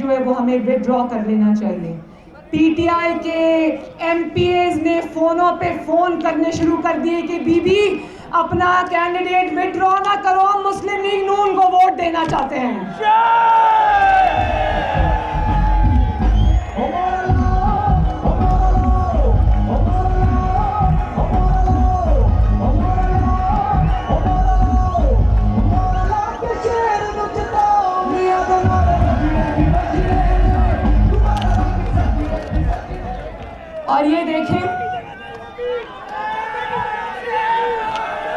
जो है वो हमें विड्रॉ कर लेना चाहिए। पीटीआई के एमपीएस ने फोनों पे फोन करने शुरू कर दिए कि बीबी अपना कैंडिडेट विड्रॉ ना करो, हम मुस्लिम लीग नून को वोट देना चाहते हैं। और ये देखें,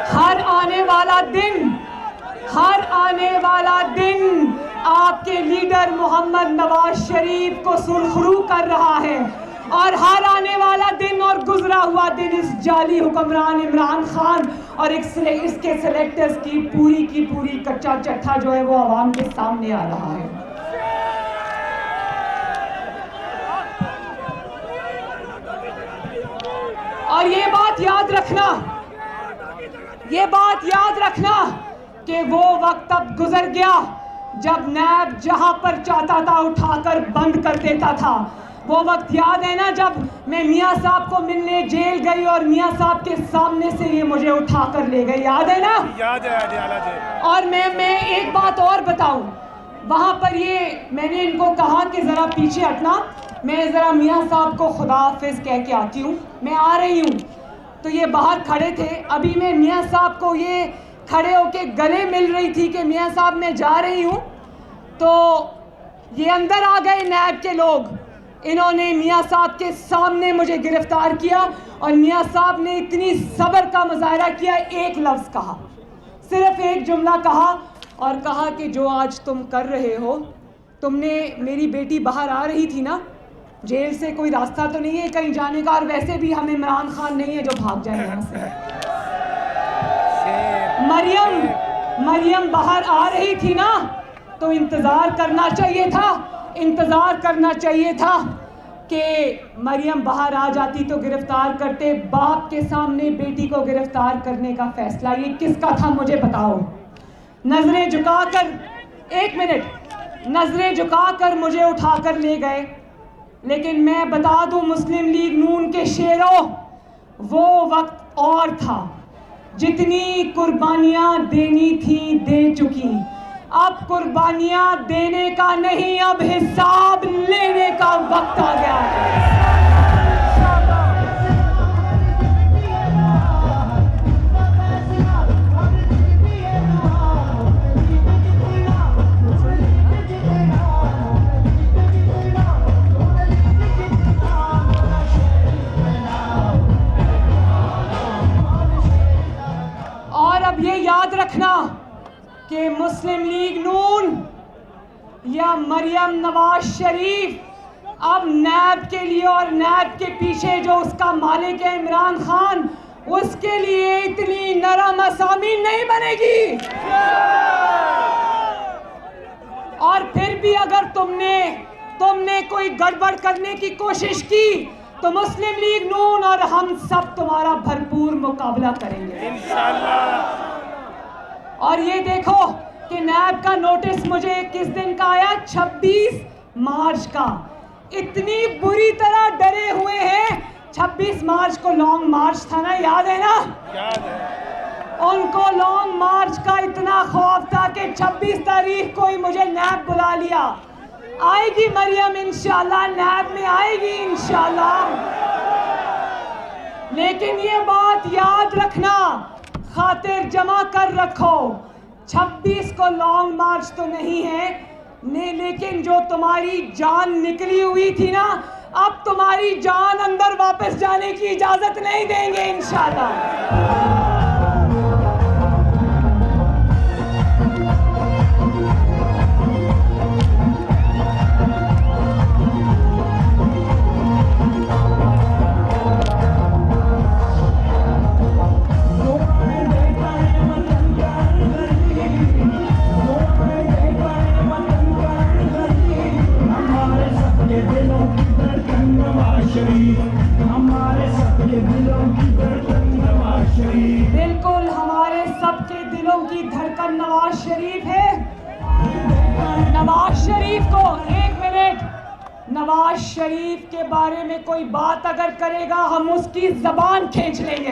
हर आने वाला दिन आपके लीडर मोहम्मद नवाज शरीफ को सुरखरू कर रहा है, और हर आने वाला दिन और गुजरा हुआ दिन इस जाली हुक्मरान इमरान खान और इसके सेलेक्टर्स की पूरी कच्चा चट्ठा जो है वो आवाम के सामने आ रहा है। और ये बात याद रखना कि वो वक्त अब गुजर गया जब नैब जहां पर चाहता था उठाकर बंद कर देता था। वो वक्त याद है ना जब मैं मियां साहब को मिलने जेल गई और मियां साहब के सामने से ये मुझे उठाकर ले गए, याद है ना? याद है। और मैं एक बात और बताऊं, वहां पर ये मैंने इनको कहा कि जरा पीछे हटना, मैं ज़रा मियाँ साहब को खुदा हाफिज़ कह के आती हूँ, मैं आ रही हूँ। तो ये बाहर खड़े थे, अभी मैं मियाँ साहब को ये खड़े होके गले मिल रही थी कि मियाँ साहब मैं जा रही हूँ, तो ये अंदर आ गए नैब के लोग। इन्होंने मियाँ साहब के सामने मुझे गिरफ्तार किया और मियाँ साहब ने इतनी सब्र का मुजाहरा किया, एक लफ्ज़ कहा, सिर्फ एक जुमला कहा और कहा कि जो आज तुम कर रहे हो, तुमने मेरी बेटी बाहर आ रही थी ना, जेल से कोई रास्ता तो नहीं है कहीं जाने का, और वैसे भी हम इमरान खान नहीं है जो भाग जाए यहाँ से। मरियम बाहर आ रही थी ना, तो इंतज़ार करना चाहिए था कि मरियम बाहर आ जाती तो गिरफ्तार करते। बाप के सामने बेटी को गिरफ्तार करने का फैसला ये किसका था मुझे बताओ? नजरें झुकाकर मुझे उठाकर ले गए। लेकिन मैं बता दूं मुस्लिम लीग नून के शेरों, वो वक्त और था, जितनी कुर्बानियां देनी थी दे चुकी, अब कुर्बानियां देने का नहीं, अब हिसाब लेने का वक्त आ गया है। ये याद रखना कि मुस्लिम लीग नून या मरियम नवाज शरीफ अब नैब के लिए और नैब के पीछे जो उसका मालिक है इमरान खान, उसके लिए इतनी नरम असामी नहीं बनेगी। और फिर भी अगर तुमने कोई गड़बड़ करने की कोशिश की तो मुस्लिम लीग नून और हम सब तुम्हारा भरपूर मुकाबला करेंगे इंशाअल्लाह। और ये देखो कि नैब का नोटिस मुझे किस दिन का आया? 26 मार्च का। इतनी बुरी तरह डरे हुए हैं। 26 मार्च को लॉन्ग मार्च था ना, याद है ना? याद है। उनको लॉन्ग मार्च का इतना खौफ था कि 26 तारीख को ही मुझे नैब बुला लिया। आएगी मरियम इंशाल्लाह, नैब में आएगी इंशाल्लाह। लेकिन ये बात याद रखना, खातिर जमा कर रखो, 26 को लॉन्ग मार्च तो नहीं है लेकिन जो तुम्हारी जान निकली हुई थी ना, अब तुम्हारी जान अंदर वापस जाने की इजाजत नहीं देंगे इंशाल्लाह। बिल्कुल हमारे सबके दिलों की धड़कन नवाज शरीफ है। नवाज शरीफ को एक मिनट नवाज शरीफ के बारे में कोई बात अगर करेगा हम उसकी जबान खींच लेंगे।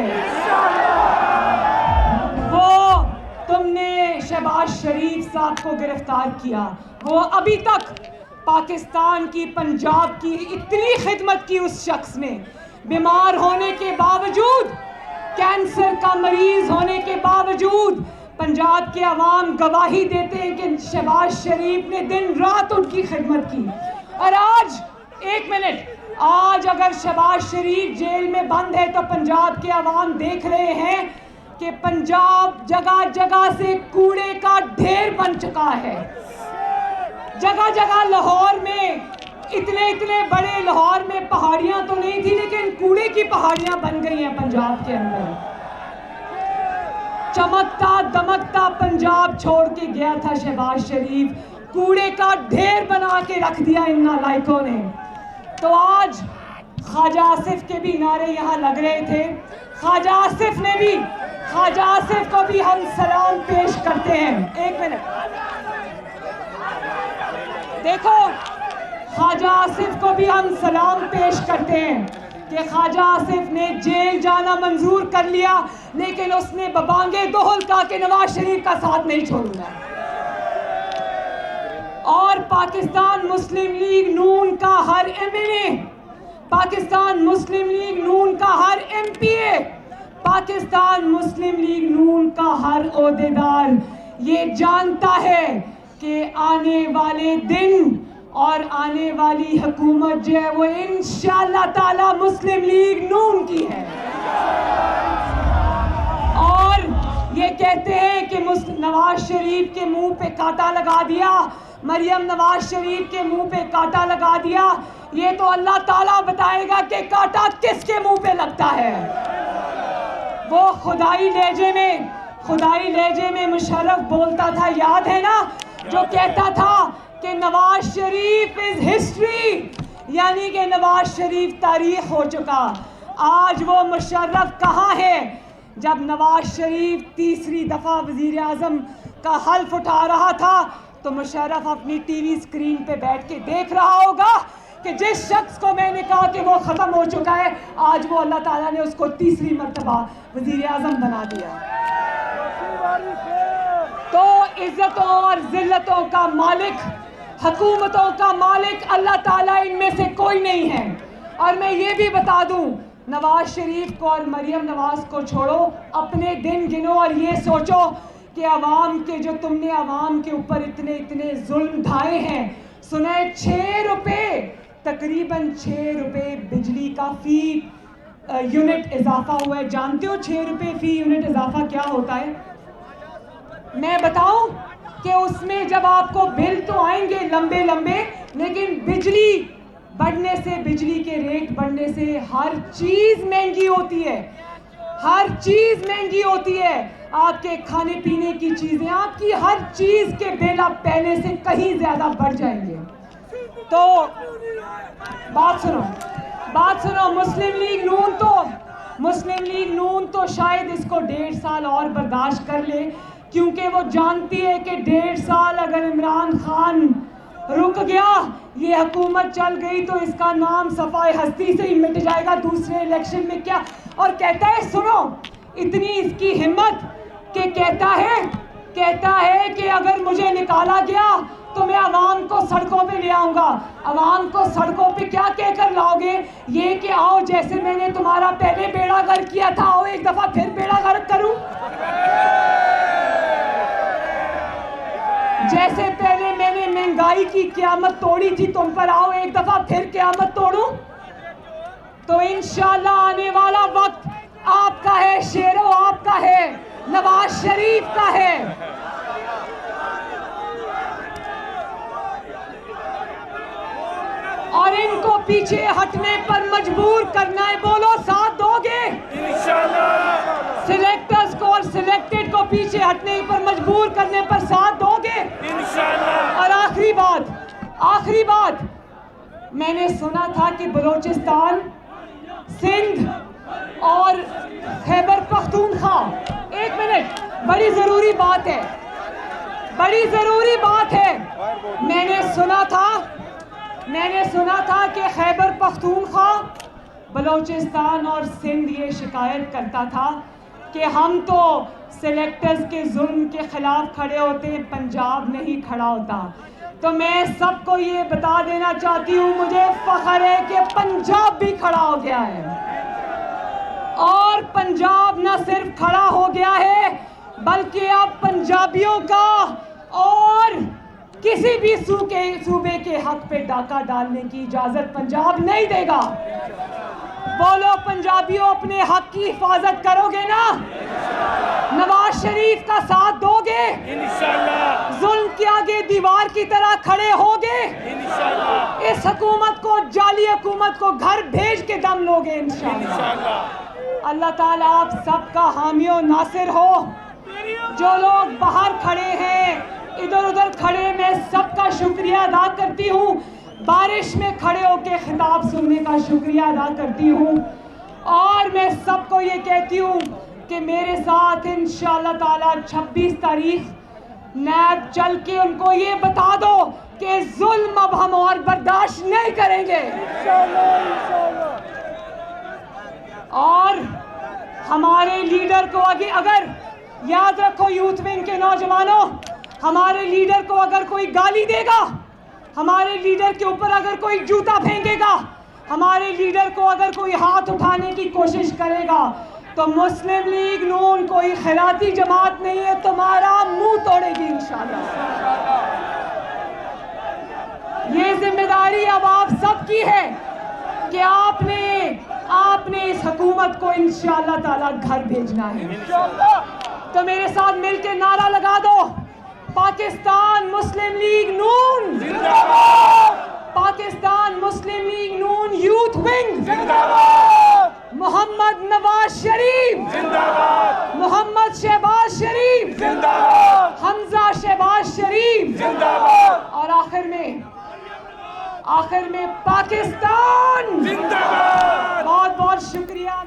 वो तुमने शहबाज शरीफ साहब को गिरफ्तार किया, वो अभी तक पाकिस्तान की, पंजाब की इतनी खिदमत की उस शख्स ने, बीमार होने के बावजूद, कैंसर का मरीज होने के बावजूद पंजाब के अवाम गवाही देते हैं कि शहबाज शरीफ ने दिन रात उनकी खिदमत की। और आज, एक मिनट, आज अगर शहबाज शरीफ जेल में बंद है तो पंजाब के अवाम देख रहे हैं कि पंजाब जगह जगह से कूड़े का ढेर बन चुका है। जगह जगह लाहौर में, इतने बड़े लाहौर में पहाड़ियां तो नहीं थी, लेकिन कूड़े की पहाड़ियां बन गई हैं पंजाब के अंदर। चमकता दमकता पंजाब छोड़ के गया था शहबाज शरीफ, कूड़े का ढेर बना के रख दिया इन नालायकों ने। तो आज ख्वाजा आसिफ के भी नारे यहाँ लग रहे थे। ख्वाजा आसिफ को भी हम सलाम पेश करते हैं। एक मिनट देखो, ख्वाजा आसिफ को भी हम सलाम पेश करते हैं कि ख्वाजा आसिफ ने जेल जाना मंजूर कर लिया, लेकिन उसने बबांगे दोहल कहा कि नवाज शरीफ का साथ नहीं छोड़ूंगा। और पाकिस्तान मुस्लिम लीग नून का हर एमएनए, पाकिस्तान मुस्लिम लीग नून का हर एमपीए, पाकिस्तान मुस्लिम लीग नून का हर ओहदेदार ये जानता है कि आने वाले दिन और आने वाली हुकूमत जो है वो इंशाअल्लाह ताला मुस्लिम लीग नून की है। और ये कहते हैं कि नवाज शरीफ के मुंह पे कांटा लगा दिया, मरियम नवाज शरीफ के मुंह पे कांटा लगा दिया। ये तो अल्लाह ताला बताएगा कि कांटा किसके मुंह पे लगता है। वो खुदाई लहजे में मुशर्रफ बोलता था, याद है ना, जो कहता था कि नवाज शरीफ इज हिस्ट्री, यानी कि नवाज शरीफ तारीख हो चुका। आज वो मुशर्रफ कहाँ है? जब नवाज शरीफ तीसरी दफा वजीर आजम का हल्फ उठा रहा था तो मुशर्रफ अपनी टीवी स्क्रीन पे बैठ के देख रहा होगा कि जिस शख्स को मैंने कहा कि वो खत्म हो चुका है, आज वो अल्लाह ताला ने उसको तीसरी मर्तबा वजीर आजम बना दिया। तो इज्जतों और जिल्लतों का मालिक, हुकूमतों का मालिक अल्लाह ताला, इनमें से कोई नहीं है। और मैं ये भी बता दूं, नवाज शरीफ को और मरियम नवाज को छोड़ो, अपने दिन गिनो और ये सोचो कि अवाम के, जो तुमने अवाम के ऊपर इतने जुल्म ढाए हैं। सुना है 6 रुपये, तकरीबन 6 रुपये बिजली का फी यूनिट इजाफा हुआ है। जानते हो 6 रुपये फी यूनिट इजाफा क्या होता है? मैं बताऊं कि उसमें जब आपको बिल तो आएंगे लंबे लंबे, लेकिन बिजली बढ़ने से, बिजली के रेट बढ़ने से हर चीज महंगी होती है, हर चीज महंगी होती है। आपके खाने पीने की चीजें, आपकी हर चीज के बिल अब पहले से कहीं ज्यादा बढ़ जाएंगे। तो बात सुनो, मुस्लिम लीग नून तो शायद इसको 1.5 साल और बर्दाश्त कर ले, क्योंकि वो जानती है कि 1.5 साल अगर इमरान खान रुक गया, ये हुकूमत चल गई तो इसका नाम सफाई हस्ती से ही मिट जाएगा, दूसरे इलेक्शन में क्या। और कहता है, सुनो, इतनी इसकी हिम्मत कि कहता है कि अगर मुझे निकाला गया तो मैं अवाम को सड़कों पे ले आऊंगा। अवाम को सड़कों पे क्या कहकर लाओगे? ये कि आओ, जैसे मैंने तुम्हारा पहले बेड़ा गर्क किया था, आओ एक दफा फिर बेड़ा गर्क करूं। जैसे पहले मैंने महंगाई की क़यामत तोड़ी थी तुम पर, आओ एक दफा फिर क़यामत तोड़ूं। तो इंशाअल्लाह आने वाला वक्त आपका है, शेरो आपका है, नवाज शरीफ का है। और इनको पीछे हटने पर मजबूर करना है। बोलो, साथ दोगे? इंशाअल्लाह। सिलेक्टर्स को और सिलेक्टेड को पीछे हटने पर मजबूर करने पर साथ दोगे? इंशाअल्लाह। और आखिरी बात, मैंने सुना था कि बलोचिस्तान, सिंध और खैबर पख्तूनख्वा, एक मिनट, बड़ी जरूरी बात है, मैंने सुना था मैंने सुना था कि खैबर पख्तूनख्वा, बलूचिस्तान और सिंध ये शिकायत करता था कि हम तो सेलेक्टर्स के जुल्म के खिलाफ खड़े होते, पंजाब नहीं खड़ा होता। तो मैं सबको ये बता देना चाहती हूँ, मुझे फख्र है कि पंजाब भी खड़ा हो गया है। और पंजाब न सिर्फ खड़ा हो गया है, बल्कि अब पंजाबियों का और किसी भी सूबे के हक पे डाका डालने की इजाजत पंजाब नहीं देगा। बोलो पंजाबियों, अपने हक की हिफाजत करोगे ना? नवाज शरीफ का साथ दोगे? इंशाअल्लाह। जुल्म के आगे दीवार की तरह खड़े होगे? इंशाअल्लाह। इस हुकूमत को, जाली हुकूमत को घर भेज के दम लोगे इंशाअल्लाह। अल्लाह ताला आप सबका हामी और नासिर हो। जो लोग बाहर खड़े हैं, इधर उधर खड़े, मैं सबका शुक्रिया अदा करती हूँ। बारिश में खड़े होकर खिताब सुनने का शुक्रिया अदा करती हूँ। और मैं सबको ये कहती हूँ कि मेरे साथ इंशाअल्लाह ताला 26 तारीख नैब चल के उनको ये बता दो कि जुल्म अब हम और बर्दाश्त नहीं करेंगे। और हमारे लीडर को आगे, अगर याद रखो यूथ विंग के नौजवानों, हमारे लीडर को अगर कोई गाली देगा, हमारे लीडर के ऊपर अगर कोई जूता फेंकेगा, हमारे लीडर को अगर कोई हाथ उठाने की कोशिश करेगा, तो मुस्लिम लीग नून कोई खैराती जमात नहीं है, तुम्हारा मुंह तोड़ेगी इंशाअल्लाह। ये जिम्मेदारी अब आप सबकी है कि आपने इस हुकूमत को इंशाअल्लाह ताला घर भेजना है। तो मेरे साथ मिलकर नारा लगा दो, पाकिस्तान मुस्लिम लीग नून जिंदाबाद, पाकिस्तान मुस्लिम लीग नून यूथ विंग जिंदाबाद, मोहम्मद नवाज शरीफ जिंदाबाद, मोहम्मद शहबाज शरीफ जिंदाबाद, हमजा शहबाज शरीफ जिंदाबाद, और आखिर में पाकिस्तान जिंदाबाद। बहुत बहुत शुक्रिया।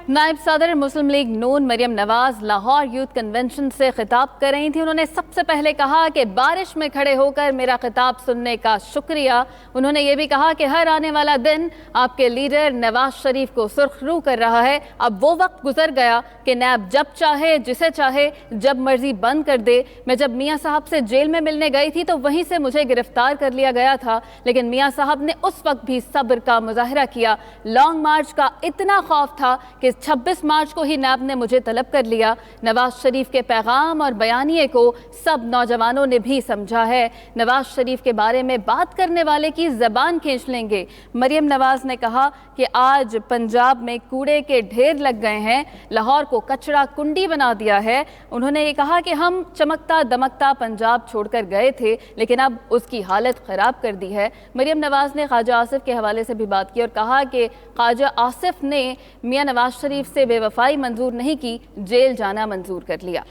नायब सदर मुस्लिम लीग नून मरियम नवाज लाहौर यूथ कन्वेंशन से खिताब कर रही थी। उन्होंने सबसे पहले कहा कि बारिश में खड़े होकर मेरा खिताब सुनने का शुक्रिया। उन्होंने ये भी कहा कि हर आने वाला दिन आपके लीडर नवाज शरीफ को सुर्खरू कर रहा है। अब वो वक्त गुजर गया कि नैब जब चाहे, जिसे चाहे, जब मर्जी बंद कर दे। मैं जब मियाँ साहब से जेल में मिलने गई थी तो वहीं से मुझे गिरफ्तार कर लिया गया था, लेकिन मियाँ साहब ने उस वक्त भी सब्र का मुजाहरा किया। लॉन्ग मार्च का इतना खौफ था कि 26 मार्च को ही नैब ने मुझे तलब कर लिया। नवाज शरीफ के पैगाम और बयानिए को सब नौजवानों ने भी समझा है। नवाज शरीफ के बारे में बात करने वाले की जबान खींच लेंगे। मरियम नवाज ने कहा कि आज पंजाब में कूड़े के ढेर लग गए हैं, लाहौर को कचरा कुंडी बना दिया है। उन्होंने ये कहा कि हम चमकता दमकता पंजाब छोड़कर गए थे, लेकिन अब उसकी हालत ख़राब कर दी है। मरियम नवाज ने ख्वाजा आसिफ के हवाले से भी बात की और कहा कि ख्वाजा आसिफ ने मियाँ नवाज शरीफ से बेवफाई मंजूर नहीं की, जेल जाना मंजूर कर लिया।